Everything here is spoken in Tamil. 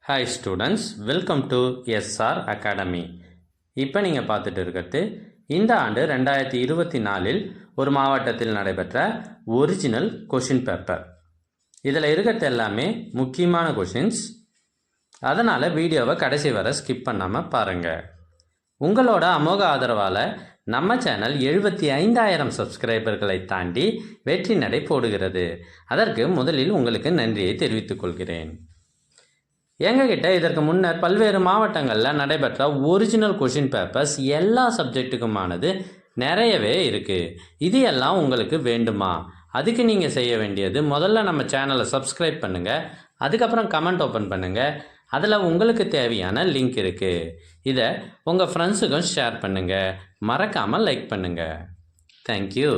Hi students, welcome to SR academy. இப்போ நீங்கள் பார்த்துட்டு இருக்கிறது இந்த ஆண்டு 2024 ஒரு மாவட்டத்தில் நடைபெற்ற ஒரிஜினல் கொஷின் பேப்பர். இதில் இருக்கிறது எல்லாமே முக்கியமான கொஷின்ஸ். அதனால் வீடியோவை கடைசி வரை ஸ்கிப் பண்ணாமல் பாருங்கள். உங்களோட அமோக ஆதரவால் நம்ம சேனல் 75,000 சப்ஸ்கிரைபர்களை தாண்டி வெற்றி நடை போடுகிறது. அதற்கு முதலில் உங்களுக்கு நன்றியை தெரிவித்துக் கொள்கிறேன். எங்ககிட்ட இதற்கு முன்னர் பல்வேறு மாவட்டங்களில் நடைபெற்ற ஒரிஜினல் கொஷின் பேப்பர்ஸ் எல்லா சப்ஜெக்ட்டுக்குமானது நிறையவே இருக்குது. இது எல்லாம் உங்களுக்கு வேண்டுமா? அதுக்கு நீங்கள் செய்ய வேண்டியது முதல்ல நம்ம சேனலை சப்ஸ்கிரைப் பண்ணுங்கள், அதுக்கப்புறம் கமெண்ட் ஓப்பன் பண்ணுங்கள். அதில் உங்களுக்கு தேவையான லிங்க் இருக்குது. இதை உங்கள் ஃப்ரெண்ட்ஸுக்கும் ஷேர் பண்ணுங்கள், மறக்காமல் லைக் பண்ணுங்கள். தேங்க்யூ.